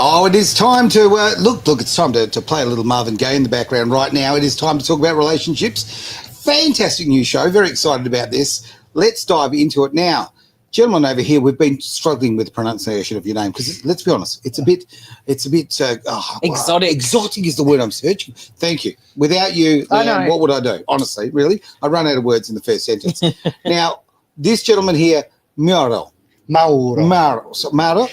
Oh, it is time to look. It's time to play a little Marvin Gaye in the background right now. It is time to talk about relationships. Fantastic new show. Very excited about this. Let's dive into it now. Gentlemen over here, we've been struggling with the pronunciation of your name because let's be honest, it's a bit exotic. Exotic is the word I'm searching. Thank you. Without you, Leanne, what would I do? Honestly, really, I run out of words in the first sentence. Now, this gentleman here, Mauro. So, Mauro.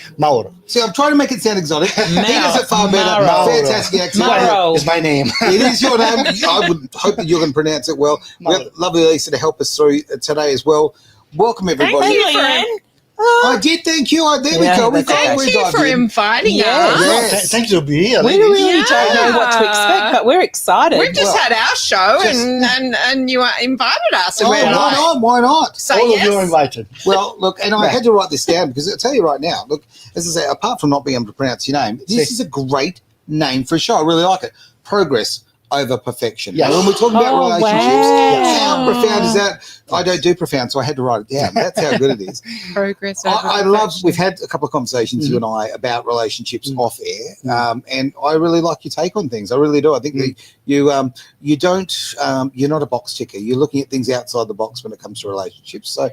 See, I'm trying to make it sound exotic. He does it far better. Fantastic accent. Mauro is my name. It is your name. I would hope that you're going to pronounce it well. We have lovely Lisa to help us through today as well. Welcome, everybody. Thank you, Leanne. I did, thank you. There we go. Thank you for inviting us. Yes. Thank you for being here. We really don't know what to expect, but we're excited. We've just had our show and you invited us. And Why not? Say All of you are invited. Well, look, and I had to write this down because I'll tell you right now, look, as I say, apart from not being able to pronounce your name, this is a great name for a show. I really like it. Progress over perfection. Yes. Now, when we're talking about relationships, wow. how profound is that? I don't do profound, so I had to write it down. That's how good it is. Progress over I love, we've had a couple of conversations, you and I, about relationships off air, and I really like your take on things. I really do. I think that you don't, you're not a box ticker. You're looking at things outside the box when it comes to relationships. So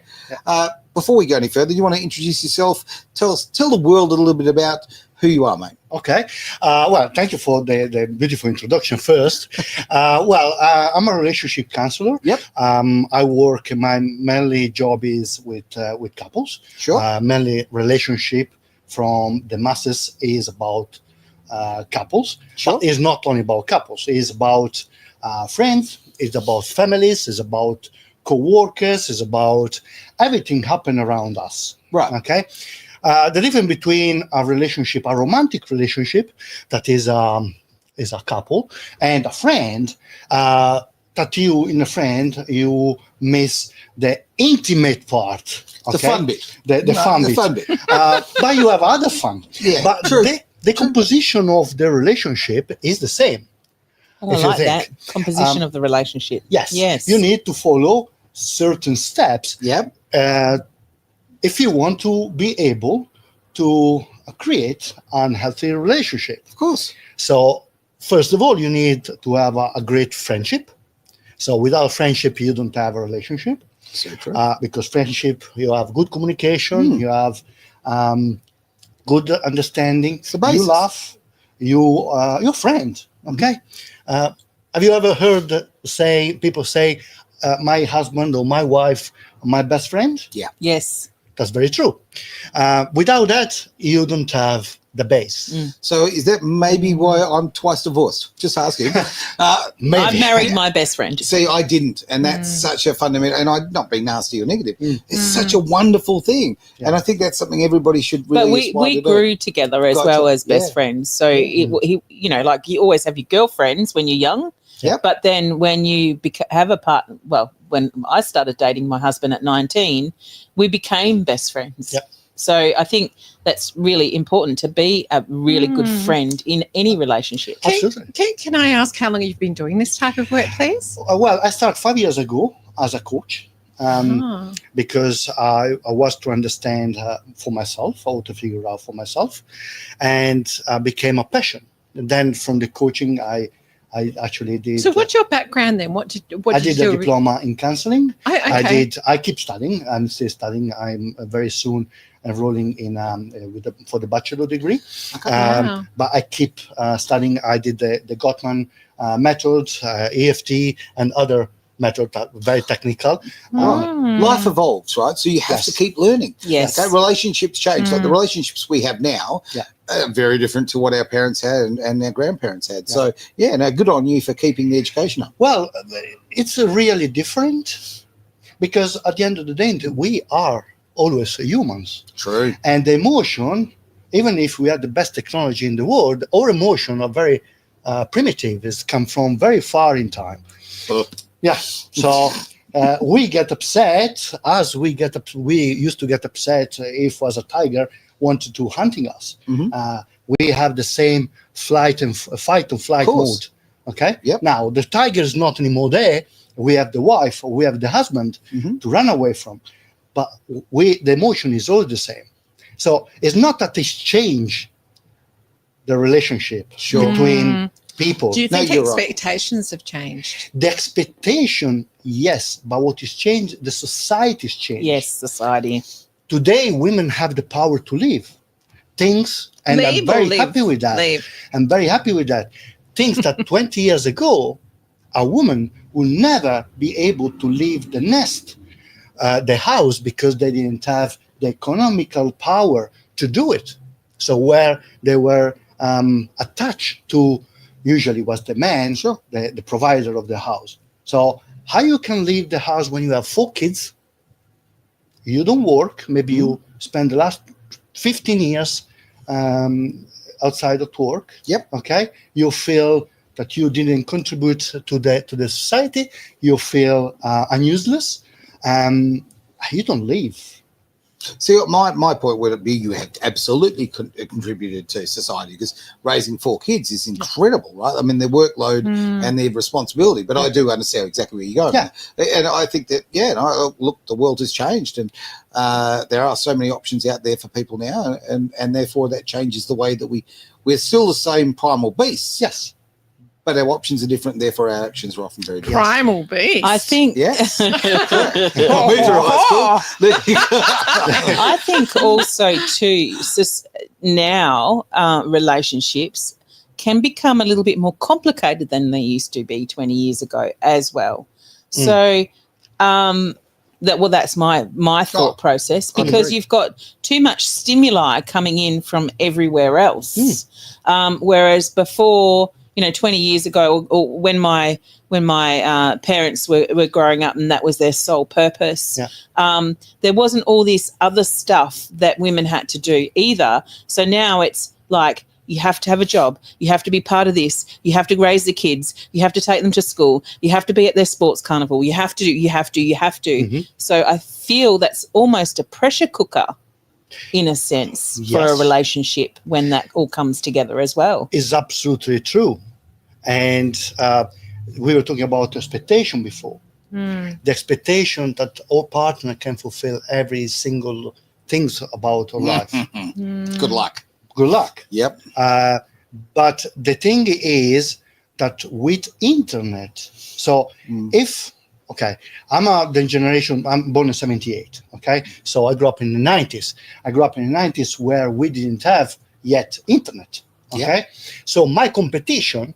before we go any further, you want to introduce yourself? Tell the world a little bit about who you are, mate. Okay. Well, thank you for the beautiful introduction first. I'm a relationship counselor. Yep. I work, my mainly job is with couples. Sure. Mainly relationship from the masses is about couples. Sure. But it's not only about couples. It's about friends. It's about families. It's about co-workers. It's about everything happening around us. Right. Okay. The difference between a relationship, a romantic relationship, that is a couple, and a friend, that you, in a friend, you miss the intimate part. Okay? The fun bit. The fun bit. But you have other fun. Yeah, but true. The composition of the relationship is the same. Oh, I like that composition of the relationship. Yes. You need to follow certain steps. Yep. If you want to be able to create an healthy relationship. Of course. So first of all, you need to have a great friendship. So without friendship, you don't have a relationship. So true. Because friendship, you have good communication, you have good understanding, you laugh, you're friend. Okay. Have you ever heard people say, my husband or my wife, my best friend? Yeah. Yes. That's very true. Without that, you don't have the base. So is that maybe why I'm twice divorced? Just asking. Maybe. I married my best friend. See, I didn't, and that's such a fundamental, and I'm not being nasty or negative. It's such a wonderful thing, and I think that's something everybody should really But we grew together as well as best friends. So, you always have your girlfriends when you're young. Yep. But then when you have a partner, when I started dating my husband at 19, we became best friends. Yep. So I think that's really important to be a really good friend in any relationship. Absolutely. Can I ask how long you've been doing this type of work, please? Well, I started 5 years ago as a coach because I was to understand for myself, how to figure it out for myself, and became a passion. And then from the coaching, I actually did. So what's your background then? What did you do? I did a diploma in counseling. Okay. I keep studying. I'm still studying. I'm very soon enrolling in for the bachelor degree. Okay. Wow. But I keep studying. I did the Gottman method, EFT, and other methods that are very technical. Life evolves, right? So you have to keep learning. Yes. Okay. Relationships change. Like the relationships we have now are very different to what our parents had and their grandparents had. So good on you for keeping the education up. Well, it's really different because at the end of the day, we are always humans. True. And the emotion, even if we have the best technology in the world, our emotion are very primitive. It's come from very far in time. Yeah. So we get upset we used to get upset if was a tiger wanted to hunting us. We have the same fight and flight mode. Okay. Yep. Now the tiger is not anymore there. We have the wife or we have the husband to run away from, but the emotion is always the same. So it's not that it's changed the relationship Sure. between people. Do you No, think you're right. expectations have changed? The expectation, yes, but what is changed, the society's changed. Yes, society. Today, women have the power to leave things, and Leave I'm or very live? happy with that. Leave. I'm very happy with that. Things that 20 years ago, a woman will never be able to leave the nest, the house, because they didn't have the economical power to do it. So where they were attached to, usually was the man, Sure. the provider of the house. So how you can leave the house when you have 4 kids, you don't work, maybe you spend the last 15 years outside of work. Yep. Okay. You feel that you didn't contribute to the society. You feel useless. You don't leave. See, my point would be you have absolutely contributed to society, because raising 4 kids is incredible, right? I mean, their workload and their responsibility, but I do understand exactly where you're going. Yeah. And I think that, look, the world has changed, and there are so many options out there for people now, and therefore that changes the way that we're still the same primal beasts. Yes. But our options are different, therefore our actions are often very different. Primal beast. I think. Yes. I moved to high school. I think also too, now relationships can become a little bit more complicated than they used to be 20 years ago as well. So that's my thought process, because you've got too much stimuli coming in from everywhere else. Whereas before, 20 years ago, or when my parents were growing up and that was their sole purpose, there wasn't all this other stuff that women had to do either. So now it's like, you have to have a job, you have to be part of this, you have to raise the kids, you have to take them to school, you have to be at their sports carnival, you have to. So I feel that's almost a pressure cooker, in a sense, for a relationship when that all comes together as well. Is absolutely true. And we were talking about expectation before. The expectation that our partner can fulfill every single things about our life. Good luck. Good luck. Yep. But the thing is that with internet, so if, I'm the generation, I'm born in 78, so I grew up in the 90s. I grew up in the 90s where we didn't have yet internet, So my competition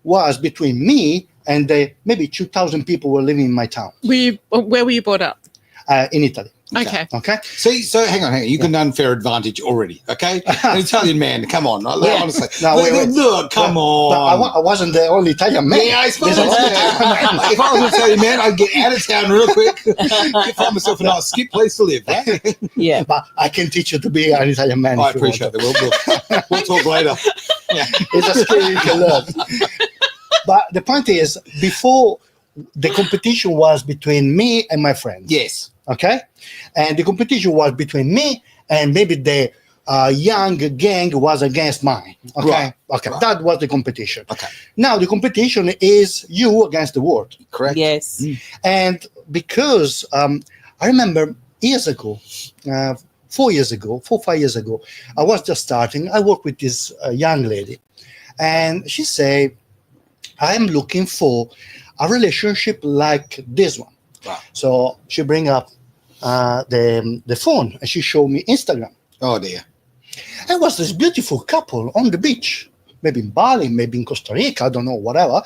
was between me and maybe 2,000 people were living in my town. Where were you brought up? In Italy. Okay. See, so hang on. You got an unfair advantage already, okay? An Italian man, come on. Honestly. Look, come on. I wasn't the only Italian man. Yeah, I suppose. If I was an Italian man, I'd get out of town real quick, find myself a nice skip place to live. Right? Yeah. But I can teach you to be an Italian man. I appreciate that. We'll talk later. Yeah. It's a skill you can learn. But the point is, before, the competition was between me and my friends. Yes. Okay? And the competition was between me and maybe the young gang was against mine. Okay? Right. Okay. Right. That was the competition. Okay. Now the competition is you against the world. Correct. Yes. And because I remember years ago, 4 years ago, 5 years ago, I was just starting. I worked with this young lady, and she said, I'm looking for a relationship like this one. Wow. So she bring up the phone and she showed me Instagram. Oh, dear. It was this beautiful couple on the beach, maybe in Bali, maybe in Costa Rica, I don't know, whatever.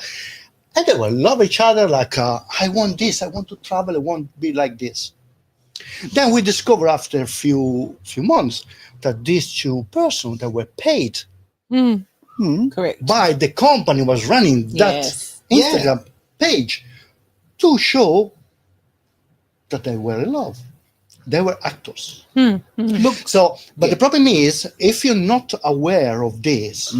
And they will love each other like, I want this, I want to travel, I want to be like this. Then we discover after a few months that these two persons that were paid Correct. by the company was running that Instagram page to show that they were in love. They were actors. Look, so, but the problem is, if you're not aware of this,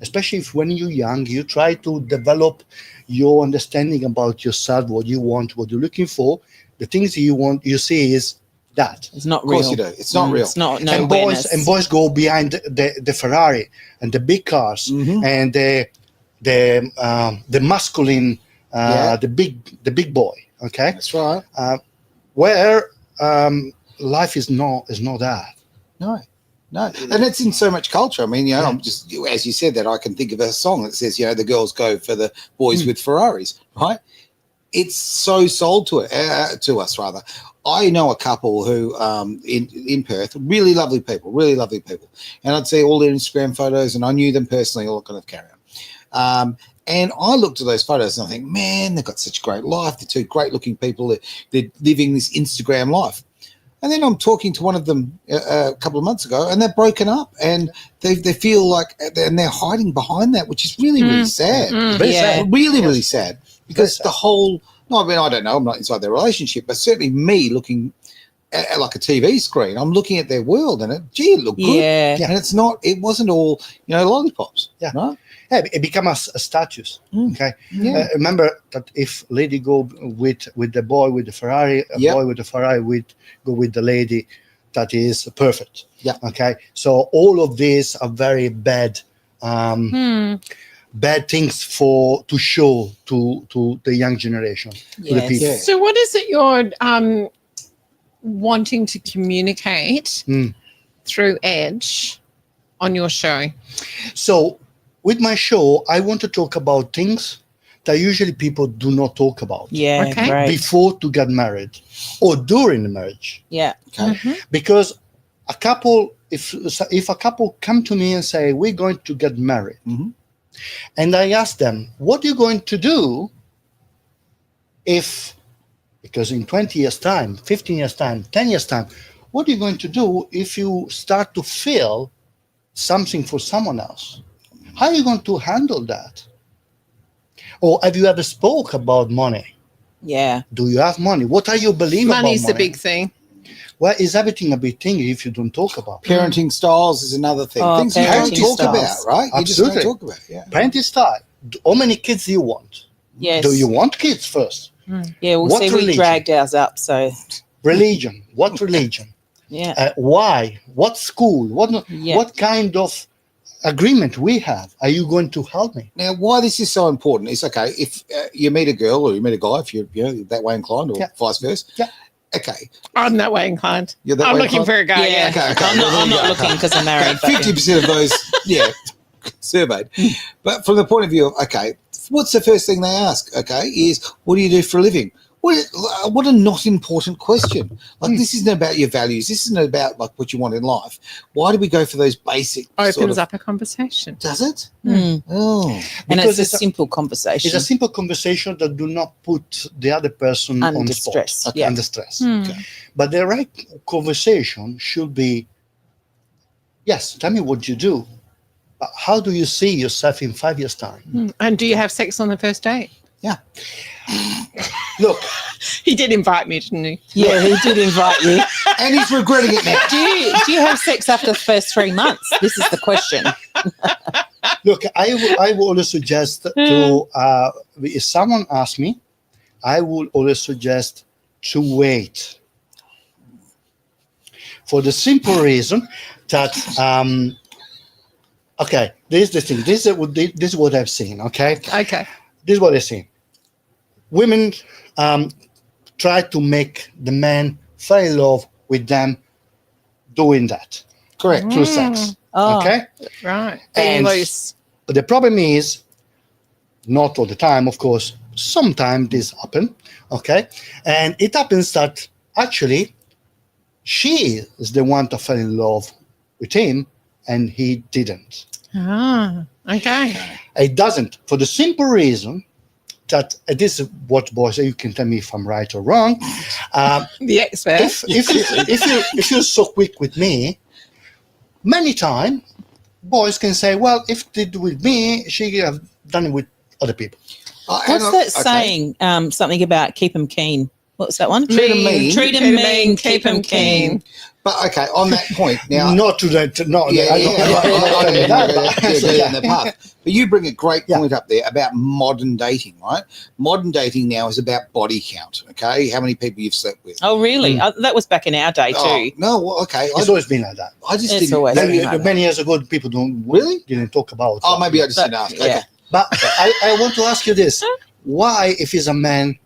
especially if when you're young, you try to develop your understanding about yourself, what you want, what you're looking for, the things you want, you see is that. It's not Of real. course you do. It's not real. It's not, no And awareness. boys go behind the Ferrari and the big cars and the masculine, the big boy. Okay, That's right. where life is not that. No. No, and it's in so much culture. I mean, I'm just, as you said that, I can think of a song that says, the girls go for the boys with Ferraris, right? It's so sold to us rather. I know a couple who in Perth, really lovely people, and I'd see all their Instagram photos, and I knew them personally, all kind of carry on. And I looked at those photos and I think, man, they've got such a great life. They're two great-looking people. They're living this Instagram life. And then I'm talking to one of them a couple of months ago, and they're broken up, and they feel like, and they're hiding behind that, which is really, really sad. Very sad. Really, really sad. Because the whole, no, I mean, I don't know, I'm not inside their relationship, but certainly me looking at like a TV screen, I'm looking at their world, and it looked good. Yeah. And it wasn't all, lollipops. Yeah. Right? Yeah, it becomes a status. Okay. Yeah. Remember that if lady go with the boy with the Ferrari, boy with the Ferrari go with the lady, that is perfect. Yeah. Okay. So all of these are very bad, bad things to show to the young generation, to the Yes. people. Yeah. So what is it you're wanting to communicate through Edge on your show? So with my show, I want to talk about things that usually people do not talk about. Yeah, Okay. great. Before to get married or during the marriage. Yeah. Okay. Because a couple, if a couple come to me and say, we're going to get married, and I ask them, what are you going to do because in 20 years time, 15 years time, 10 years time, what are you going to do if you start to feel something for someone else? How are you going to handle that? Or have you ever spoke about money? Yeah. Do you have money? What are you believing about money? Money's the big thing. Well, is everything a big thing if you don't talk about it? Parenting styles is another thing. Oh, Things you don't parenting talk styles. about, right? You just Absolutely. don't talk about. Yeah. Parenting style. How many kids do you want? Yes. Do you want kids first? Yeah, we'll What see. We religion? dragged ours up, so Religion. What religion? yeah. Why? What school? What kind of agreement we have? Are you going to help me? Now, why this is so important is, okay, if you meet a girl or you meet a guy, if you're that way inclined, or vice versa. Yeah. Okay. I'm that way inclined. You're that I'm way looking inclined? for a guy. Yeah. Yeah. Okay. I'm not looking because I'm married. but yeah. 50% of those, surveyed. But from the point of view of, okay, what's the first thing they ask? Okay, is what do you do for a living? What a not important question. Like, this isn't about your values. This isn't about like what you want in life. Why do we go for those basic? Opens up a conversation. Does it? Mm. Oh, And Because it's a simple conversation. It's a simple conversation that do not put the other person Under on the spot. stress, yeah. Under stress. okay. But the right conversation should be, yes, tell me what you do. But how do you see yourself in 5 years' time? And do you have sex on the first date? Yeah. Look, He did invite me, didn't he? Yeah, he did invite you. And he's regretting it now. Do you have sex after the first 3 months? This is the question. look, I will always suggest to, if someone asks me, I will always suggest to wait. For the simple reason that, okay, this is the thing. This is what I've seen, okay? Okay. This is what I've seen. Women try to make the man fall in love with them doing that. Correct. Through sex. Oh. Okay? Right. And- Being loose. But the problem is, not all the time, of course, sometimes this happens, okay? And it happens that actually she is the one to fall in love with him and he didn't. Ah, okay. It doesn't, for the simple reason that this is what boys, you can tell me if I'm right or wrong. The expert. If you're so quick with me, many times boys can say, well, if they do with me, she have done it with other people. What's that saying? Something about keep 'em keen. What's that one? Treat 'em mean. Treat 'em mean, keep 'em keen. But okay, on that point now. Not to that. No, Yeah, I don't know that, but- in the path. But you bring a great point up there about modern dating, right? Modern dating now is about body count, okay? How many people you've slept with. Oh, really? That was back in our day too. Oh, no, well, okay. It's always been like that. I just It's didn't. always maybe- been like that. Many years ago, people didn't talk about. Oh, maybe I just But- didn't ask. yeah. Okay. But I want to ask you this: why, if he's a man,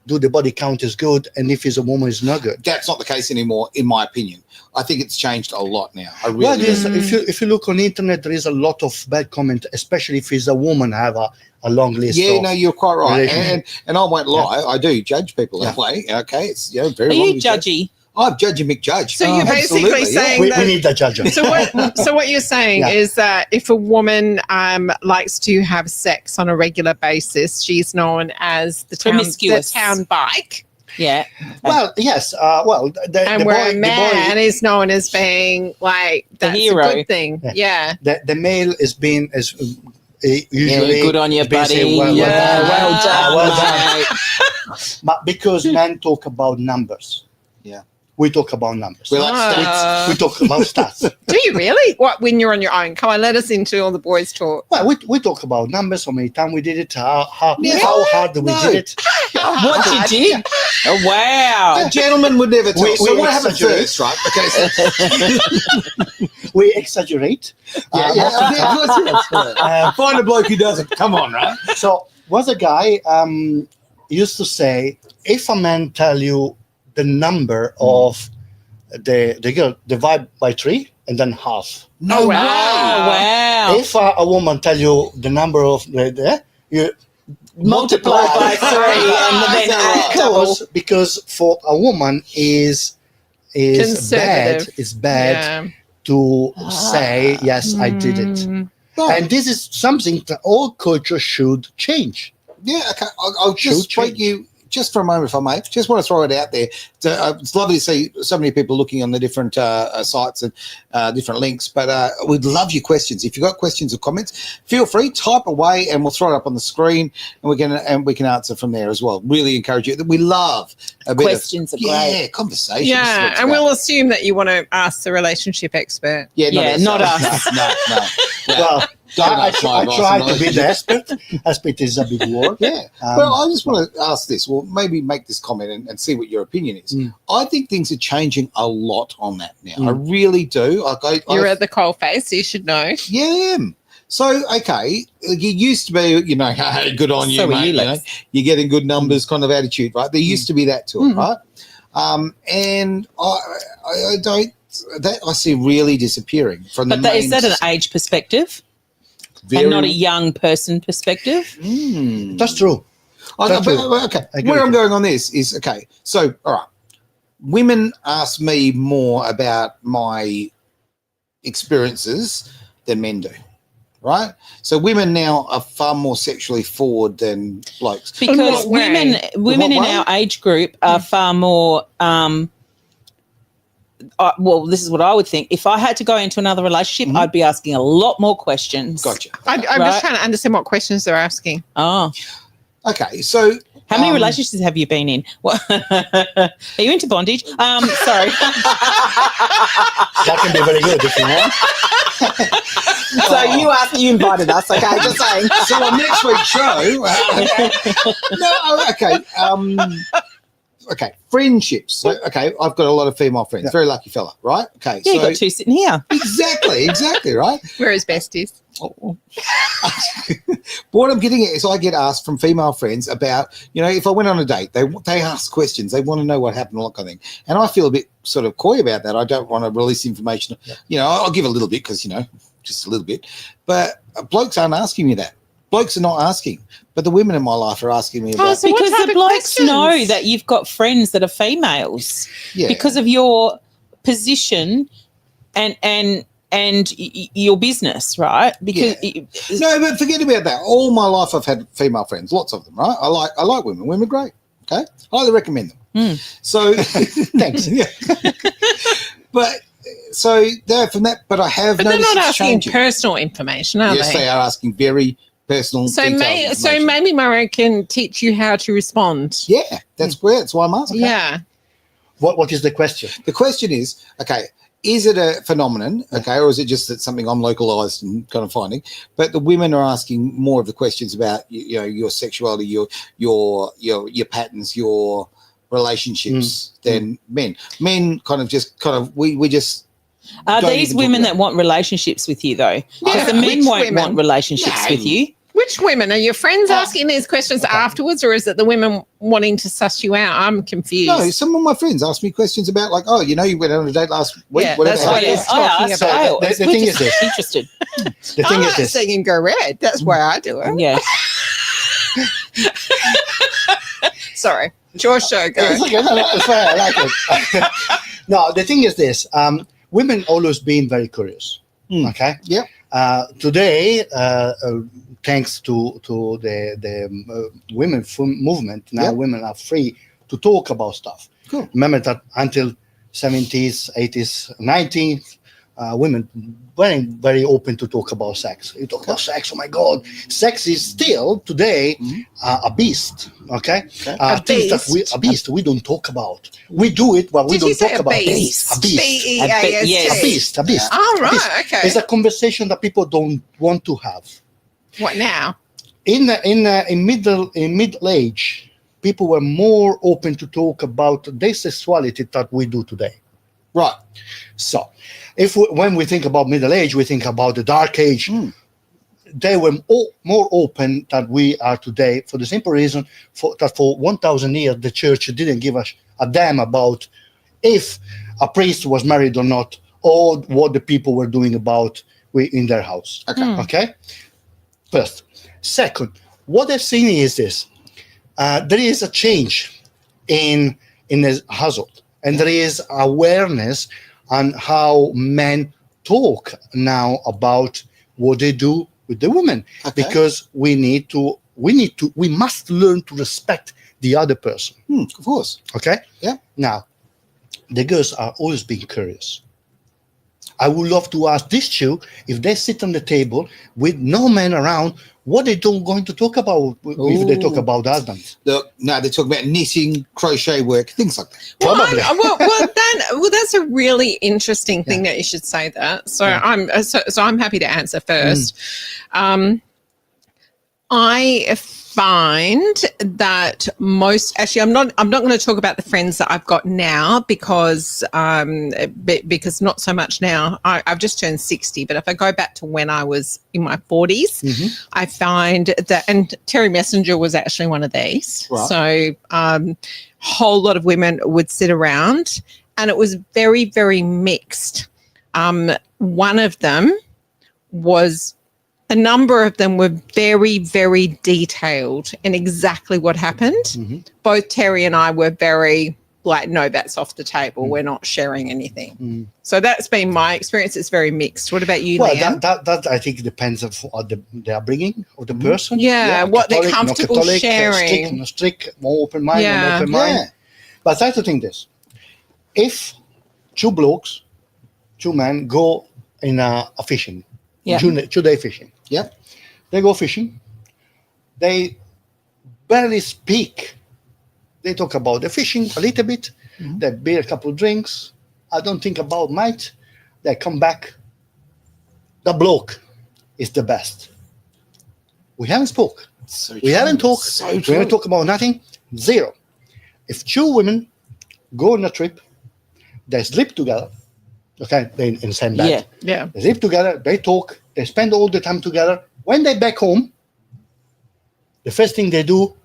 do the body count is good, and if it's a woman, is not good. That's not the case anymore, in my opinion. I think it's changed a lot now. I really Well, do. if you look on the internet, there is a lot of bad comment, especially if it's a woman have a long list. Yeah, of no, you're quite right. relationship. And I won't lie, I do judge people that way. Okay, it's very Are wrong you to judge. judgy? I'm judging McJudge. So you're basically Absolutely, yeah. saying we that. need that judge. So what you're saying Yeah. is that if a woman likes to have sex on a regular basis, she's known as the Promiscuous. town bike, Yeah. Well, yes. and where a man is known as being like that's hero. a good thing. Yeah. the male is being as usually Good on you, it's been buddy. saying, well done, well done. mate. But because men talk about numbers, Yeah. we talk about numbers. We like Ah. We talk about stats. Do you really? What, when you're on your own? Come on, let us into all the boys' talk. Well, we talk about numbers, how many times we did it, how Yeah. hard we No. did it. What you did? Oh, wow. A gentleman would never tell. We So what happened exaggerate. first, right? Okay, so, We exaggerate. yeah, of course, yeah. Find a bloke who doesn't. Come on, right? So was a guy used to say, if a man tell you the number of the girl, divide by 3 and then half. No Oh, way. Oh, wow. If a woman tell you the number of you Multiply by 3 and then That's add. all right. because for a woman is bad. Conservative. It's bad to say yes, I did it. No. And this is something that all cultures should change. Yeah, okay. I'll just Should break you just for a moment, if I may. Just want to throw it out there. It's lovely to see so many people looking on the different sites and different links, but we'd love your questions. If you've got questions or comments, feel free, type away, and we'll throw it up on the screen, and we can answer from there as well. Really encourage you. We love a bit Questions are great. Yeah, conversation. Yeah, and we'll assume that you want to ask the relationship expert. Yeah, not us. No. Well, Don't I ask my advice try on to be the expert. Expert is a big word. Yeah. Well, I just want to ask this. Well, maybe make this comment and see what your opinion is. I think things are changing a lot on that now. I really do. You're at the coalface, so you should know. Yeah, I am. So, okay, you used to be, hey, good on you, So are mate. you, You know, Lex. you're getting good numbers kind of attitude, right? There used to be that to it, right? And I don't, that I see really disappearing from But the is that an age perspective and not a young person perspective? That's true. That's true. Okay, I agree where with I'm you. going on this is, okay, so, all right, women ask me more about my experiences than men do, right? So women now are far more sexually forward than blokes. Because what way? women in way? our age group are far more well, this is what I would think. If I had to go into another relationship, I'd be asking a lot more questions. Gotcha. I'm Right. just trying to understand what questions they're asking. Oh. Okay, so How many relationships have you been in? What? Are you into bondage? Sorry. That can be very good if you want. So you invited us, okay? Just saying. So on next week's show, okay, friendships. So, okay, I've got a lot of female friends. Yeah. Very lucky fella, right? Okay, Yeah, you so got 2 sitting here. exactly, right? We're his besties. But what I'm getting at is I get asked from female friends about, if I went on a date, they ask questions. They want to know what happened, all that kind of thing. And I feel a bit sort of coy about that. I don't want to release information. I'll give a little bit because, just a little bit. But blokes aren't asking me that. Blokes are not asking. But the women in my life are asking me about So what Because type the of blokes questions? know that you've got friends that are females yeah. because of your position and your business, right? Because No, but forget about that. All my life I've had female friends, lots of them, right? I like women. Women are great. Okay? Highly recommend them. So thanks. Yeah. But so there from that, but I have But they're noticed not it's asking changing. personal information, are Yes, they? they are asking very personal. So, detailed information. maybe Mario can teach you how to respond. Yeah, that's great. That's why I'm asking. Yeah. What is the question? The question is, okay, is it a phenomenon, okay, or is it just that something I'm localized and kind of finding? But the women are asking more of the questions about your sexuality, your patterns, your relationships than men. Men kind of we just are don't these even talk women about that want relationships with you though? Because Yeah. the men Which won't women? want relationships No. with you. Which which women? Are your friends asking these questions afterwards, or is it the women wanting to suss you out? I'm confused. No, some of my friends asked me questions about like, oh, you know, you went on a date last week. Yeah, whatever that's what happened. it is. Talking So about. the thing is this. Interested. The I thing like is this. singing Go Red. That's why I do it. Yeah. Sorry. It's your show, go. It's okay. No, it's fine. I like it. No, the thing is this. Women always been very curious. Okay. Yep. Today, thanks to the women movement, now Yep. women are free to talk about stuff. Cool. Remember that until 70s, 80s, 90s, women weren't very open to talk about sex. You talk about sex, oh my God. Sex is still today a beast, okay? A Things that beast? a beast we don't talk about. We do it, but we Did you don't say talk a about it. beast? A beast. B-E-A-S-T. Yes. A beast, a beast. Oh, A right, beast. okay. It's a conversation that people don't want to have. What now? In middle age, people were more open to talk about their sexuality than we do today. Right. So, when we think about middle age, we think about the dark age. They were more open than we are today, for the simple reason that for 1,000 years the church didn't give us a damn about if a priest was married or not, or what the people were doing about in their house. Okay. First, second, what I've seen is this: there is a change in the household, and there is awareness on how men talk now about what they do with the women, because we must learn to respect the other person. Of course. Okay. Yeah. Now, the girls are always being curious. I would love to ask these two, if they sit on the table with no man around, what they don't going to talk about if they talk about husbands. Look, no, they talk about knitting, crochet work, things like that. Probably. Well, that's a really interesting thing that you should say that. So I'm happy to answer first. I find that I'm not going to talk about the friends that I've got now because not so much now. I've just turned 60, but if I go back to when I was in my 40s, I find that, and Terry Messenger was actually one of these. Right. So whole lot of women would sit around, and it was very, very mixed. One of them was, a number of them were very, very detailed in exactly what happened. Both Terry and I were very like, no, that's off the table. We're not sharing anything. So that's been my experience. It's very mixed. What about you, Liam? That I think depends on the upbringing of the person. Yeah, what they're Catholic, comfortable not Catholic, sharing. strict, more open mind, Yeah. open mind. Yeah. But I have to think this: if two men go in a fishing, Yeah. 2 day fishing. Yep. They go fishing. They barely speak. They talk about the fishing a little bit. They beer a couple of drinks. I don't think about night. They come back. The bloke is the best. We haven't spoke. We haven't talked. So We true. haven't talked about nothing. Zero. If two women go on a trip, they sleep together. Okay, they in the same bed. Yeah. They live together, they talk, they spend all the time together. When they back home, the first thing they do,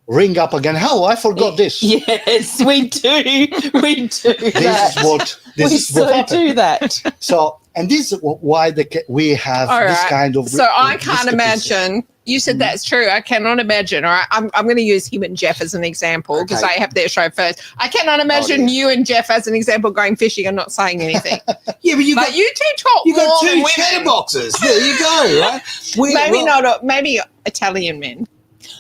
ring up again. How? I forgot this. Yes, we do. We do that. This we is what so happened. do that. So, and this is why we have All this right. kind of. So I can't discrepancy. imagine. You said that's true. I cannot imagine. All right, I'm going to use him and Jeff as an example because Okay. I have their show first. I cannot imagine you and Jeff as an example going fishing and not saying anything. Yeah, but But you two talk you more got than two women. chatterboxes. There you go, right? Maybe Italian men.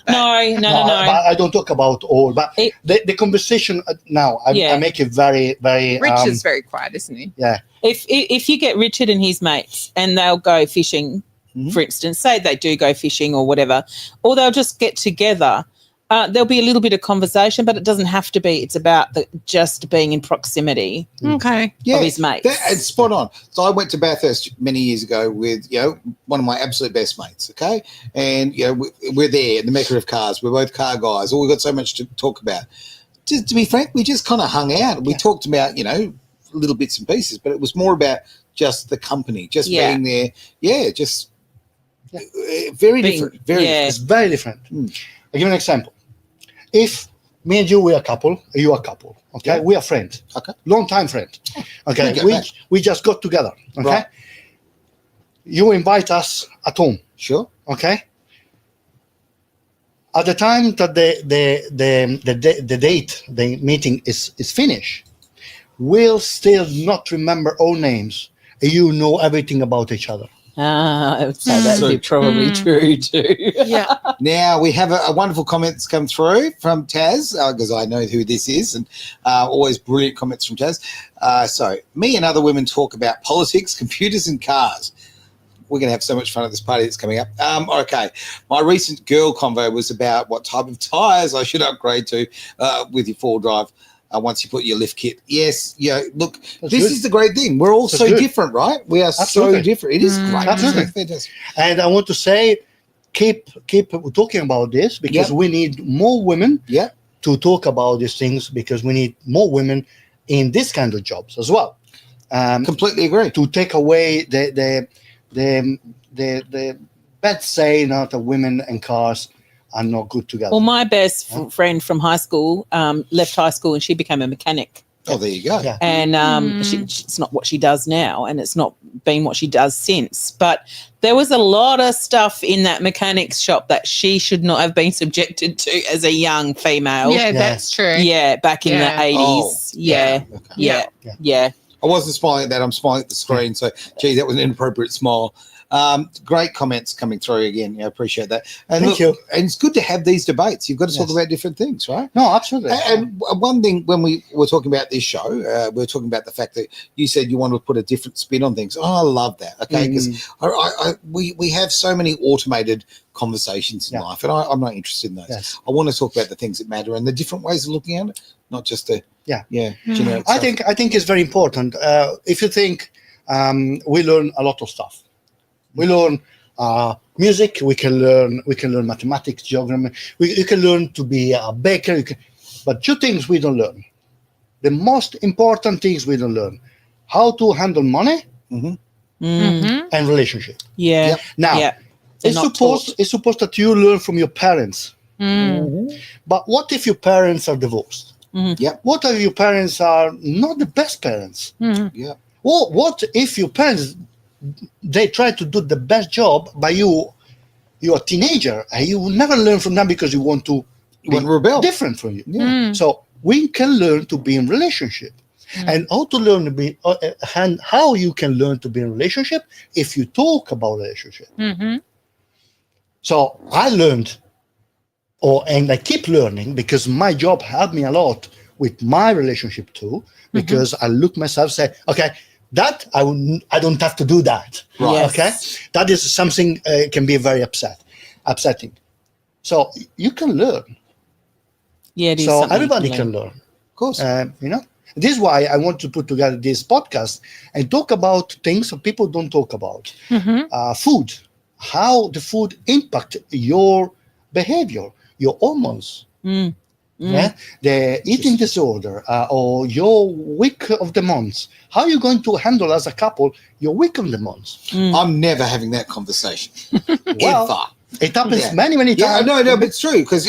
No. But I don't talk about all. But It- the conversation now, I Yeah. make it very, very. Rich is very quiet, isn't he? Yeah. If you get Richard and his mates and they'll go fishing, for instance, say they do go fishing or whatever, or they'll just get together, there'll be a little bit of conversation, but it doesn't have to be. It's about just being in proximity Okay. of his mates. It's spot on. So I went to Bathurst many years ago with, one of my absolute best mates, okay? And, we're there in the Mecca of cars. We're both car guys. We've got so much to talk about. To be frank, we just kind of hung out. We talked about, little bits and pieces, but it was more about just the company, just being there. Yeah, just Very Being- different. Very yeah. It's very different. Mm. I'll give you an example. If me and you were a couple, you are a couple, okay? Yeah. We are friends. Okay. Long time friend. Okay. Okay, We right. we just got together. Okay. Right. You invite us at home. Sure. Okay. At the time that the date, the meeting is finished, we'll still not remember all names. You know everything about each other. I would say that would be probably true too. Yeah. Now we have a wonderful comments come through from Taz, because I know who this is, and always brilliant comments from Taz. So me and other women talk about politics, computers, and cars. We're going to have so much fun at this party that's coming up. Okay, my recent girl convo was about what type of tyres I should upgrade to with your four-wheel drive. Once you put your lift kit. Yes, yeah, look, That's this good. is the great thing. We're all That's so good. different, right? We are Absolutely. so different. It is great. Absolutely. It's fantastic. And I want to say, keep talking about this because Yeah. we need more women Yeah. to talk about these things because we need more women in this kind of jobs as well. Completely agree. To take away the bad saying that women and cars are not good together. Well, my best friend from high school left high school and she became a mechanic. Oh, there you go. Yeah. And it's not what she does now, and it's not been what she does since. But there was a lot of stuff in that mechanics shop that she should not have been subjected to as a young female. Yeah, Yeah. that's true. Yeah, back in Yeah. the 80s. Oh, yeah. Okay. Yeah. Yeah. Yeah. I wasn't smiling at that. I'm smiling at the screen. So, gee, that was an inappropriate smile. Great comments coming through again. Yeah, appreciate that. And Thank you. And it's good to have these debates. You've got to talk Yes. about different things, right? No, absolutely. And one thing, when we were talking about this show, we were talking about the fact that you said you wanted to put a different spin on things. Oh, I love that. Okay, because we have so many automated conversations in Yeah. life, and I'm not interested in those. Yes. I want to talk about the things that matter and the different ways of looking at it, not just the generic I stuff. think it's very important. If you think we learn a lot of stuff, we learn music. We can learn mathematics, geography. You can learn to be a baker. But two things we don't learn. The most important things we don't learn: how to handle money and relationship. Yeah. Yep. Now, Yeah. They're it's not supposed that you learn from your parents. Mm-hmm. But what if your parents are divorced? Yep. What if your parents are not the best parents? Yeah. Well, what if your parents they try to do the best job, but you're a teenager and you will never learn from them because you want to want to rebel. different from you. Yeah. So we can learn to be in relationship, and how to learn to be and how you can learn to be in relationship if you talk about relationship. So I learned, and I keep learning because my job helped me a lot with my relationship too. Because I look myself, say, okay, that I don't have to do that. Right. Yes. Okay, that is something can be very upsetting. So you can learn. Yeah. It is So something everybody you can learn. learn. Of course. This is why I want to put together this podcast and talk about things that people don't talk about. Food, how the food impact your behavior, your hormones. Yeah? The eating disorder or your week of the month. How are you going to handle as a couple your week of the month? I'm never having that conversation. Well, Ever. It happens Yeah. many Yeah, times. no, but it's true because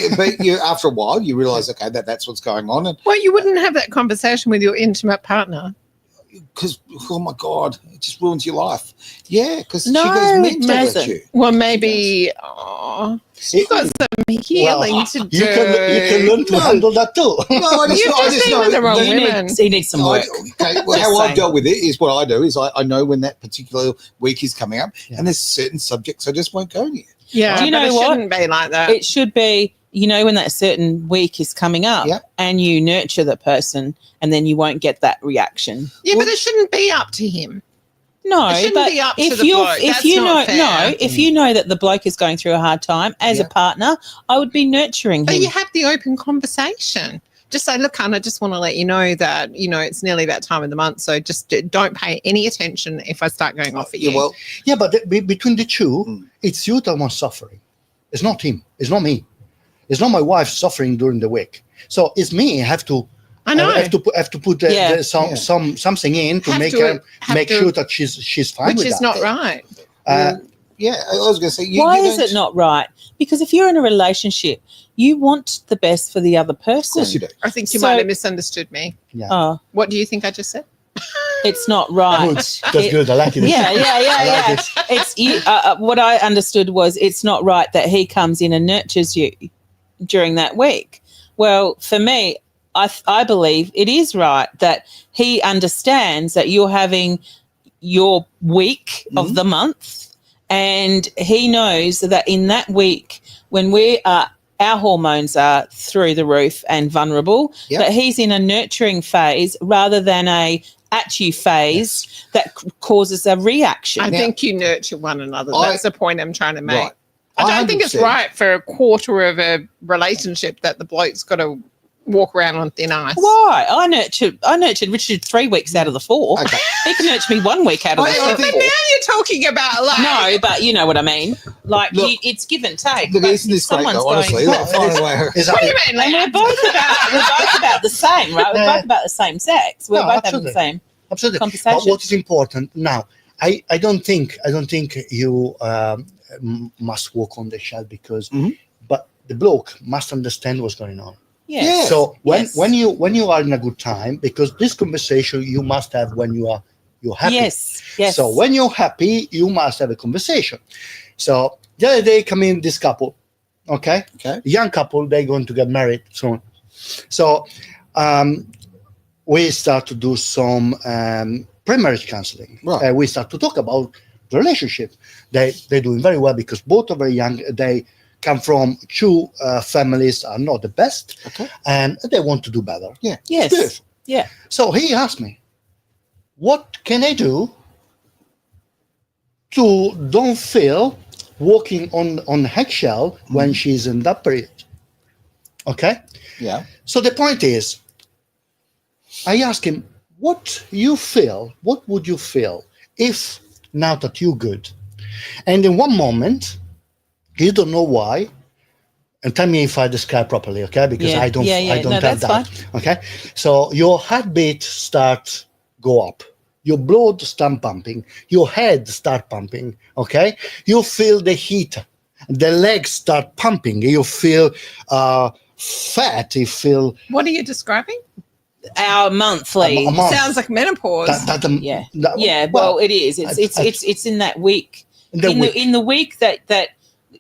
after a while you realize, okay, that's what's going on, and Well, you wouldn't have that conversation with your intimate partner. because oh my god, it just ruins your life. Yeah, because No, she goes it mental at doesn't. you. Well, maybe you've got some healing to do. You can learn to No. handle that too. No, I just been know. with the wrong He women. needs some work. Okay, well, Just how I've saying. dealt with it is what I do is I know when that particular week is coming up, and there's certain subjects I just won't go near. Yeah, Do you but know it what? shouldn't be like that. It should be, when that certain week is coming up Yeah. and you nurture the person and then you won't get that reaction. Yeah, but it shouldn't be up to him. No, It shouldn't but be up to if the you bloke. if That's you not know fair. if you know that the bloke is going through a hard time as a partner, I would be nurturing But him. you have the open conversation. Just say, look, hon, I just want to let you know that, it's nearly that time of the month. So just don't pay any attention if I start going off at you. Yeah, well, Yeah, but between the two, it's you that was suffering. It's not him. It's not me. It's not my wife suffering during the week. So it's me. I have to. I know. I have to put Yeah. something in to Have make to- her have make to- sure that she's fine which with is that. not right. Yeah, I was going to say. Why you is it not right? Because if you're in a relationship, you want the best for the other person. Of course you do. I think you So- might have misunderstood me. Yeah. Oh, What do you think I just said? it's not right. Good. That's good. I like it. Yeah, I like it. It's you. What I understood was it's not right that he comes in and nurtures you during that week. Well, for me, I believe it is right that he understands that you're having your week of the month, and he knows that in that week when we are, our hormones are through the roof and vulnerable, Yep. that he's in a nurturing phase rather than a at you phase that causes a reaction. I Now- think you nurture one another. I- That's the point I'm trying to make. Right. I don't think it's 100%. right for a quarter of a relationship that the bloke's got to walk around on thin ice. Why? I nurtured Richard 3 weeks out of the 4. Okay. He can nurture me 1 week out of the I 4. think- But now you're talking about like No, but you know what I mean. Like Look, it's give and take. Look, but isn't this great, someone's though, honestly? going- Like, find a way. Is What that- do you mean? And Like, we're both about the same, right? We're Yeah. both about the same sex. We're No, both having the absolutely. same Absolutely. conversation. But what is important now? I don't think you must walk on the shell because, Mhm. but the bloke must understand what's going on. Yeah. So Yes. when you are in a good time, because this conversation you must have when you're happy. Yes. Yes. So when you're happy, you must have a conversation. So the other day come in this couple, okay, Okay. young couple, they're going to get married soon. So we start to do some pre-marriage counseling. Right. We start to talk about the relationship. They're doing very well because both are very young. They come from two families are not the best, Okay. and they want to do better. Yeah. yes. Beautiful. Yeah. So he asked me, what can I do to don't feel walking on eggshell when she's in that period? Okay. Yeah. So the point is, I asked him, what would you feel if now that you're good? And in one moment, you don't know why, and tell me if I describe properly, okay? Because Yeah. I don't Yeah, yeah. I don't No, have that's that. Okay. So your heartbeat start go up. Your blood start pumping. Your head start pumping. Okay. You feel the heat. The legs start pumping. You feel fat. You feel what are you describing? Our monthly. A month. Sounds like menopause. Yeah. Yeah. Well, it is. It's in that week. In the week that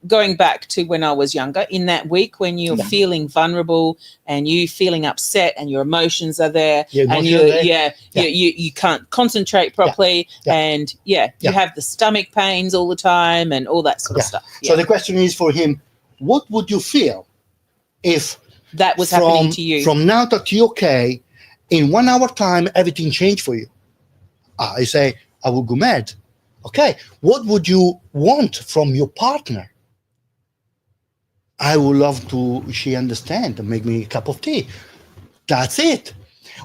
going back to when I was younger, in that week when you're feeling vulnerable and you feeling upset and your emotions are there and you can't concentrate properly and you have the stomach pains all the time and all that sort of stuff. So the question is for him, what would you feel if that was happening to you? From now that you're okay, in 1 hour time, everything changed for you. I say, I will go mad. Okay, what would you want from your partner? I would love she understand and make me a cup of tea. That's it.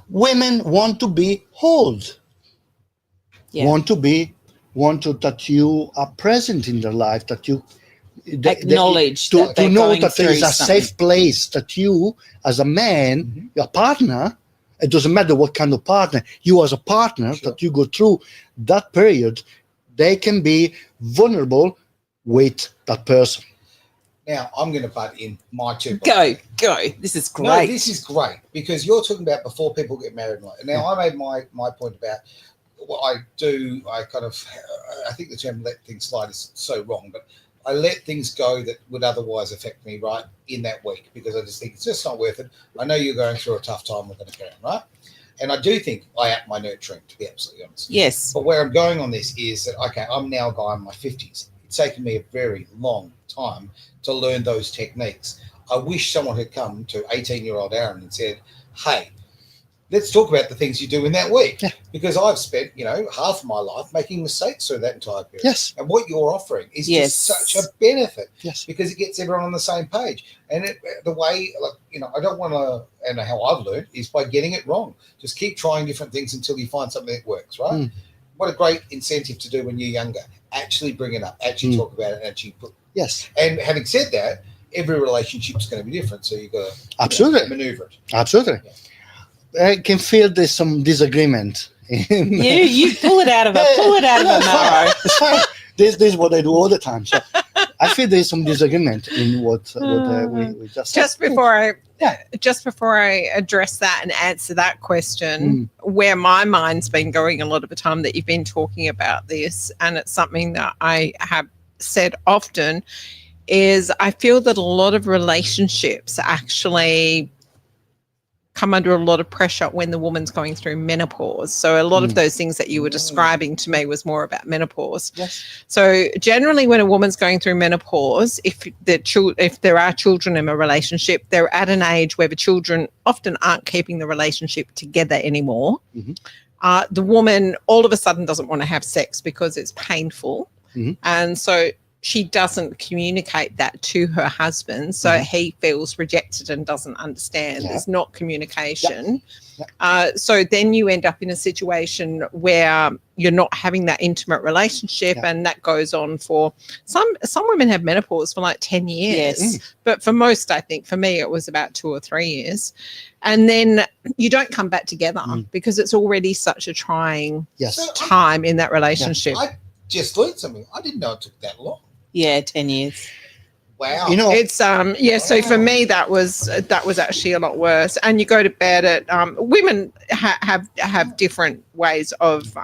Women want to be held. Yeah. Want that you are present in their life, that you Acknowledge to that they're know going that there is through a something. safe place that you as a man, your partner, it doesn't matter what kind of partner, you as a partner, that you go through that period, they can be vulnerable with that person. Now, I'm going to butt in my 2 Go. This is great. No, this is great because you're talking about before people get married. Now, I made my point about what I do. I think the term "let things slide" is so wrong, but I let things go that would otherwise affect me right in that week because I just think it's just not worth it. I know you're going through a tough time with an parent, right? And I do think I act my nurturing, to be absolutely honest. Yes. But where I'm going on this is that, okay, I'm now a guy in my 50s. It's taken me a very long time to learn those techniques. I wish someone had come to 18-year-old Aaron and said, hey, let's talk about the things you do in that week. Yeah. Because I've spent, half of my life making mistakes through that entire period. Yes. And what you're offering is just such a benefit. Yes. Because it gets everyone on the same page. And the way, I don't want to, and how I've learned is by getting it wrong. Just keep trying different things until you find something that works, right? Mm. What a great incentive to do when you're younger. Actually bring it up, actually talk about it, actually put. Yes. And having said that, every relationship is going to be different. So you've got to Absolutely. maneuver it. Absolutely. Yeah. I can feel there's some disagreement. You pull it out of her. Pull it out of her, Maro. It's fine. This is what I do all the time. So I feel there's some disagreement in what we just said. Just before I address that and answer that question, where my mind's been going a lot of the time that you've been talking about this, and it's something that I have said often, is I feel that a lot of relationships actually come under a lot of pressure when the woman's going through menopause. So a lot of those things that you were describing to me was more about menopause. Yes. So generally when a woman's going through menopause, if there are children in a relationship, they're at an age where the children often aren't keeping the relationship together anymore. The woman all of a sudden doesn't want to have sex because it's painful. And so she doesn't communicate that to her husband, so he feels rejected and doesn't understand. There's not communication. So then you end up in a situation where you're not having that intimate relationship, and that goes on for some women have menopause for like 10 years. But for most, I think for me, it was about 2 or 3 years. And then you don't come back together because it's already such a trying time in that relationship. I just learned something. I didn't know it took that long. Yeah, 10 years. Wow. You know, It's so for me that was actually a lot worse. And you go to bed at women have different ways of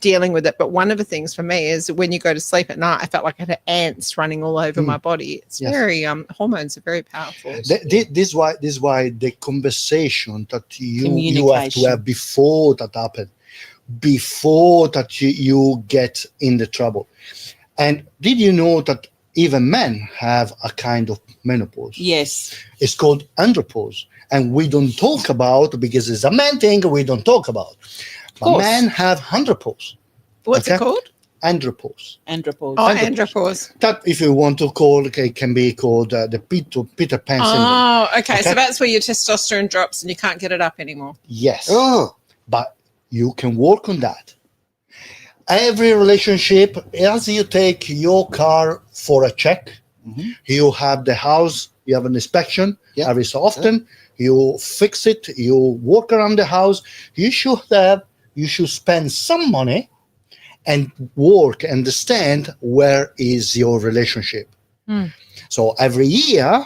dealing with it, but one of the things for me is when you go to sleep at night, I felt like I had ants running all over my body. It's very hormones are very powerful. This is why the conversation that you have to have before that happens, before that you get in the trouble. And did you know that even men have a kind of menopause? Yes. It's called andropause. And we don't talk about, because it's a man thing we don't talk about. But men have andropause. What's it called? Andropause. Andropause. Oh, andropause. That, if you want to call, it can be called the Peter Pan syndrome. Oh, okay. So that's where your testosterone drops and you can't get it up anymore. Yes. But you can work on that. Every relationship, as you take your car for a check, you have the house, you have an inspection every so often, you fix it, you work around the house, you should spend some money and work, understand where is your relationship. So every year,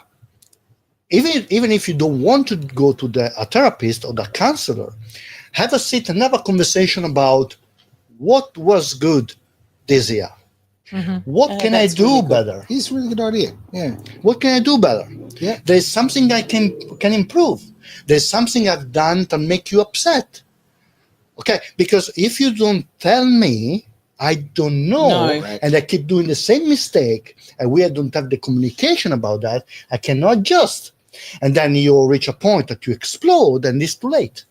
even if you don't want to go to a therapist or the counselor, have a sit and have a conversation about what was good this year. What can I do really better? It's a really good idea. Yeah. What can I do better? Yeah. There's something I can improve. There's something I've done to make you upset. Okay, because if you don't tell me, I don't know, and I keep doing the same mistake, and we don't have the communication about that, I cannot adjust. And then you reach a point that you explode, and it's too late.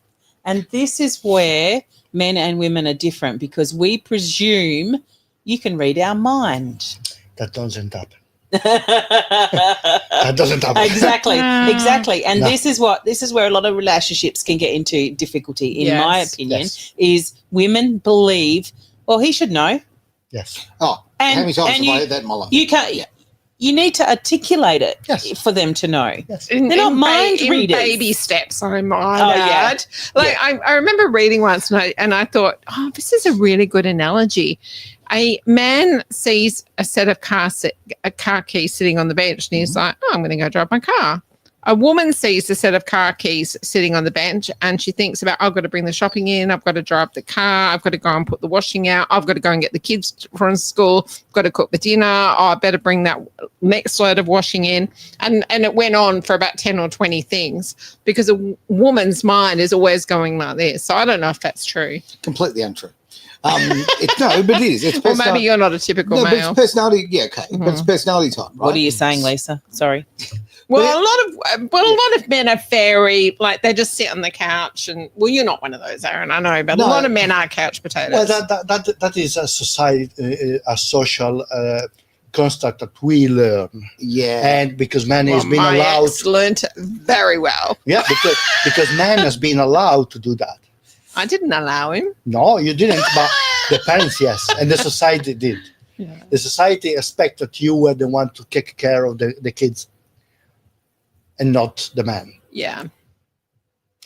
And this is where men and women are different, because we presume you can read our mind. That doesn't happen. That doesn't happen. Exactly. And this is where a lot of relationships can get into difficulty, in my opinion, is women believe, well, he should know. Yes. Oh, how many times have I heard that, Muller? You can't. You need to articulate it for them to know. Yes. They're not mind readers. Baby steps, I might add. I remember reading once and I thought, this is a really good analogy. A man sees a set of car keys sitting on the bench and he's like, I'm going to go drive my car. A woman sees a set of car keys sitting on the bench and she thinks about, I've got to bring the shopping in, I've got to drive the car, I've got to go and put the washing out, I've got to go and get the kids from school, I've got to cook the dinner, I better bring that next load of washing in. And it went on for about 10 or 20 things, because a woman's mind is always going like this. So I don't know if that's true. Completely untrue. But it is. It's or maybe you're not a typical male. But it's personality. Yeah, okay. But it's personality type, right? What are you saying, Lisa? Sorry. Well, a lot of men are very, like, they just sit on the couch and, well, you're not one of those, Aaron, I know, but a lot of men are couch potatoes. Well, that is a society, a social construct that we learn. Yeah. And because man has been allowed. Ex learned very well. Yeah, because man has been allowed to do that. I didn't allow him. No, you didn't, but the parents, yes, and the society did. Yeah. The society expected that you were the one to take care of the kids and not the man. Yeah.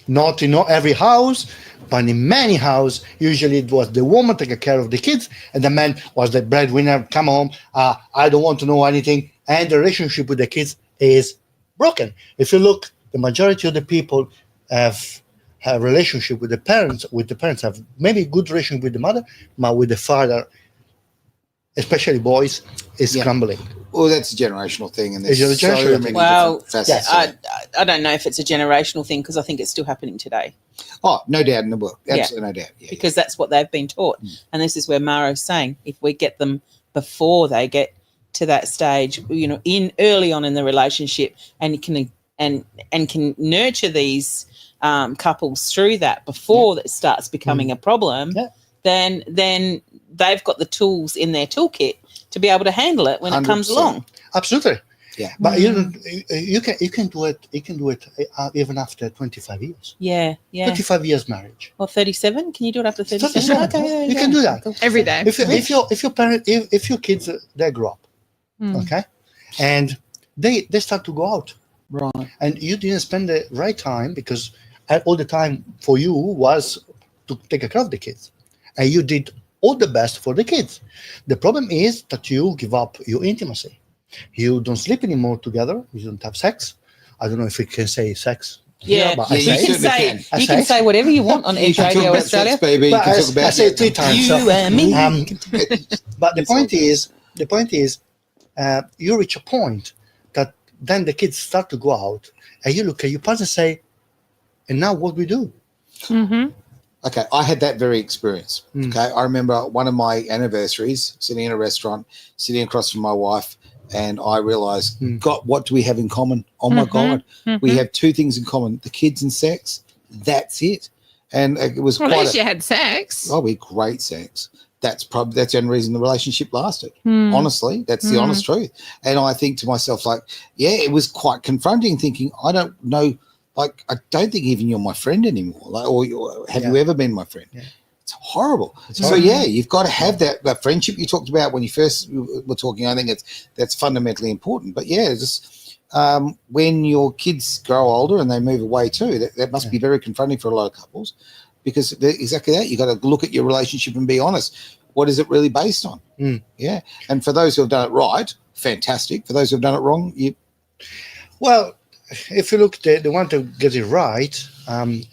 Not in every house, but in many houses, usually it was the woman taking care of the kids, and the man was the breadwinner. Come home, I don't want to know anything, and the relationship with the kids is broken. If you look, the majority of the people have a relationship with the parents. With the parents, have maybe good relationship with the mother, but with the father, especially boys, is crumbling. Well, that's a generational thing, and there's It's a generational so many thing. Well, different facets. I don't know if it's a generational thing because I think it's still happening today. Oh, no doubt in the world. Absolutely no doubt. Yeah, Because that's what they've been taught. And this is where Maro's saying, if we get them before they get to that stage, in early on in the relationship, and can nurture these couples through that before it starts becoming a problem, then they've got the tools in their toolkit to be able to handle it when it comes 100%. along. Absolutely. Yeah. But you can do it. You can do it even after 25 years. Yeah. 25 years marriage. Or 37? Can you do it after 37? 37. Okay, You can do that. Every day. If your kids they grow up, okay, and they start to go out, right. and you didn't spend the right time because all the time for you was to take care of the kids, and you did all the best for the kids. The problem is that you give up your intimacy. You don't sleep anymore together. You don't have sex. I don't know if we can say sex. Yeah, but Yeah, I you say can it. say- I you say can it. say whatever you want on Edge You can talk Radio about Australia. sex, baby. You But can talk about I say it 3 times. You and me. But the point is, you reach a point that then the kids start to go out, and you look at your partner and say, and now what we do? Mm-hmm. Okay, I had that very experience. Mm. Okay, I remember one of my anniversaries, sitting in a restaurant, sitting across from my wife, and I realized, God, what do we have in common? Oh my God, we have 2 things in common: the kids and sex. That's it. And it was Well, at quite. least you had sex. We had great sex. That's the only reason the relationship lasted. Honestly, that's the honest truth. And I think to myself, like, it was quite confronting, thinking, I don't know. Like, I don't think even you're my friend anymore. Like, or have you ever been my friend? Yeah. It's horrible. So you've got to have that friendship you talked about when you first were talking. I think that's fundamentally important. But just when your kids grow older and they move away too, that must be very confronting for a lot of couples, because exactly that. You got to look at your relationship and be honest. What is it really based on? Yeah. And for those who have done it right, fantastic. For those who have done it wrong, Well, if you look, they want to get it right.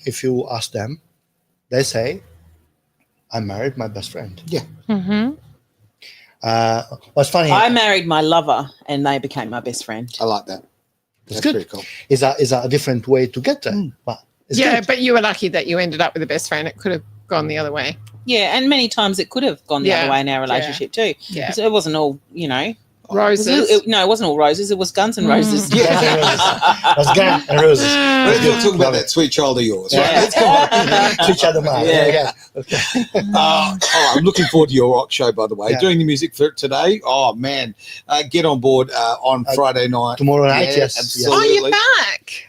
If you ask them, they say, I married my best friend. Yeah. Mm-hmm. What's funny? I married my lover and they became my best friend. I like that. That's good. pretty cool. Is a different way to get there. But it's good. But you were lucky that you ended up with a best friend. It could have gone the other way. Yeah, and many times it could have gone the other way in our relationship too. Yeah. So it wasn't all, Roses. It wasn't all roses. It was guns and roses. That's Guns and Roses. Let's not talk about that sweet child of yours. Right? Let's go on. Switch other mind. Yeah. Okay. I'm looking forward to your rock show, by the way. Yeah. Doing the music for today. Oh, man. Get on board on Friday night. Tomorrow night, yes. Absolutely. Oh, you're back.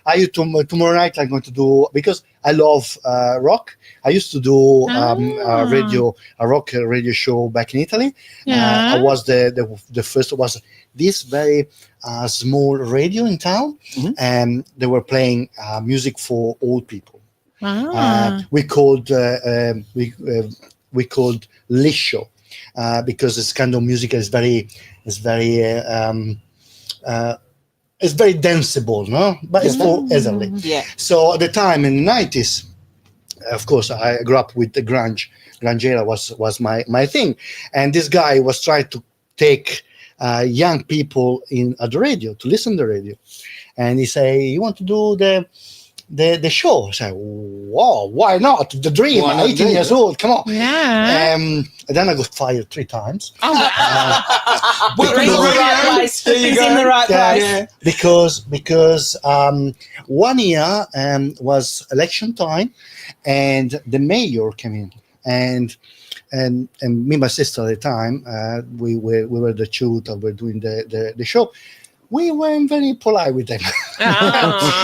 Tomorrow night I'm going to do, because I love rock. I used to do a rock radio show back in Italy. Yeah. I was the first. Was this very small radio in town, and they were playing music for old people. We called liscio because this kind of music is very danceable, no? But it's for elderly. Yeah. So at the time in the 90s, of course, I grew up with the grunge. Grunge era was my thing. And this guy was trying to take young people at the radio, to listen to the radio. And he say, you want to do the show? I said, wow, why not? The dream. I'm 18 years old. Come on. Yeah. And then I got fired 3 times. Oh, He's in the right place. He's in the right place. Because 1 year was election time, and the mayor came in, and me and my sister at the time, we were the two that were doing the show. We weren't very polite with them,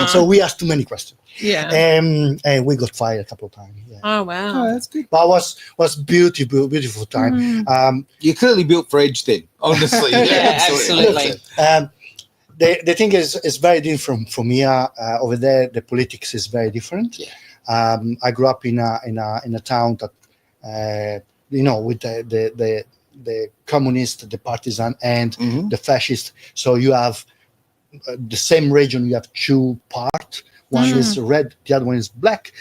so we asked too many questions. Yeah. And we got fired a couple of times. Yeah. Oh, wow. Oh, that's good. But it was beautiful time. You're clearly built for Edge then, honestly. Yeah, absolutely. The thing is very different from here. Over there, the politics is very different. Yeah. I grew up in a town that with the communist, the partisan, and the fascist. So you have the same region. You have two parts. One is red, the other one is black.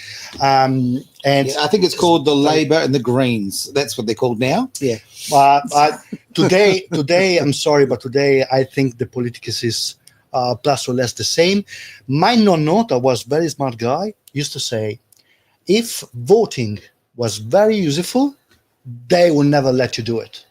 And I think it's called the Labour and the Greens. That's what they're called now. Yeah. Today, I'm sorry, but today I think the politics is plus or less the same. My nonno, that was very smart guy, used to say, if voting was very useful, they will never let you do it.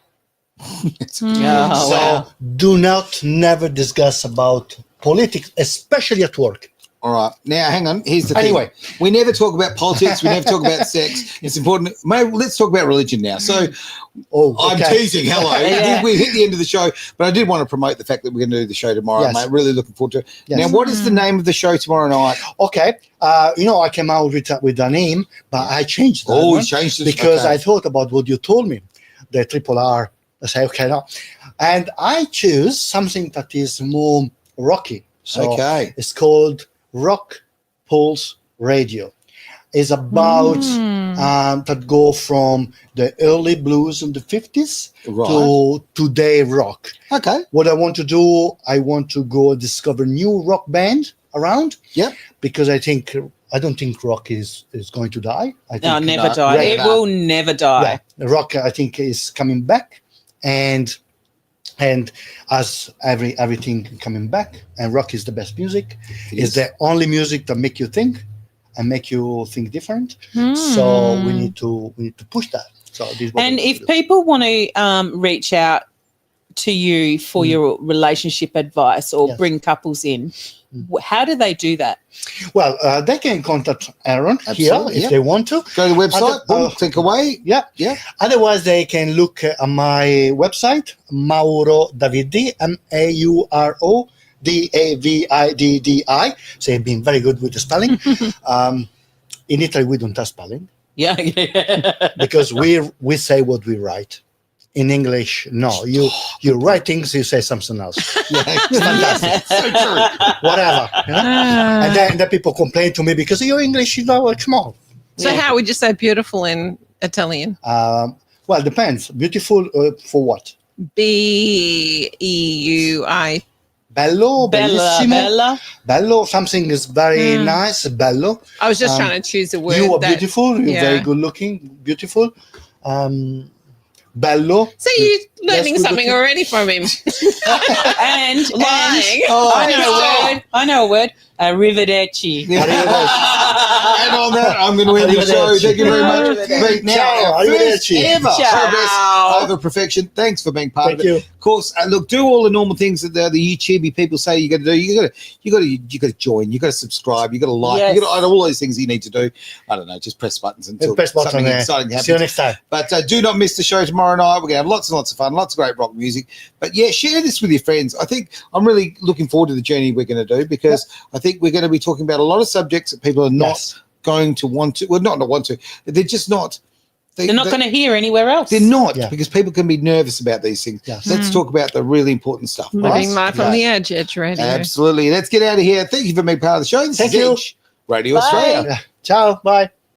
Do not never discuss about politics, especially at work. All right. Now, hang on. Here's the thing. Anyway. We never talk about politics. We never talk about sex. It's important. Mate, let's talk about religion now. So I'm teasing. Hello. We hit the end of the show, but I did want to promote the fact that we're going to do the show tomorrow, Yes. mate. Really looking forward to it. Yes. Now, what is the name of the show tomorrow night? Okay. I came out with a name, but I changed that one You changed it. because Okay. I thought about what you told me, the triple R. I say, okay, no. And I choose something that is more rocky. So Okay. it's called Rock Pulse Radio. It's about that go from the early blues in the 50s Right. to today rock. Okay. What I want to do, I want to go discover new rock band around. Yep. Because I don't think rock is going to die. I think No, never die. right It now. will never die. rock, I think, is coming back, and as everything coming back, and rock is the best music. It's the only music that make you think and make you think different. So we need to push that. So this is what And we if do. people want to reach out to you for your relationship advice or Yes. bring couples in, how do they do that? Well, they can contact Aaron Absolutely, here if yep. they want to. Go to the website. Other- Boom, think away. Yeah. Yeah. Otherwise, they can look at my website, Mauro Davidi, MauroDaviddi. So I've been very good with the spelling. In Italy, we don't have spelling Yeah. because we say what we write. In English, no. You write things, you say something else. Yeah. It's fantastic. So true. Whatever. You know? And then people complain to me because your English, come on. So how would you say beautiful in Italian? Well, depends. Beautiful for what? Beui. Bello, Bella, bellissimo. Bella. Bello, something is very nice. Bello. I was just trying to choose a word. You are that- beautiful. You're yeah. very good looking. Beautiful. Bello. So you're learning good something looking. already from him. And Lying. I know a word. Arrivederci. And on that, I'm going to end the show. Thank you very much. Right now, Ciao. our first Arrivederci. ever Ciao. Progress Over Perfection. Thanks for being part Thank of it. you. Of course, look, do all the normal things that the YouTubey people say you got to do. You got to join. You got to subscribe. You got to like. Yes. You got all those things you need to do. I don't know. Just press buttons until Press button something there. exciting See you happens. next time. But do not miss the show tomorrow night. We're going to have lots and lots of fun, lots of great rock music. But yeah, share this with your friends. I think I'm really looking forward to the journey we're going to do because I think we're going to be talking about a lot of subjects that people are not Yes. going to want to. Well, not want to. They're just not. They're not going to hear anywhere else. They're not Yeah. because people can be nervous about these things. Yes. Let's talk about the really important stuff. Living right? life on the edge radio. Absolutely. Let's get out of here. Thank you for being part of the show. This Thank is you. Edge Radio Bye. Australia. Yeah. Ciao. Bye.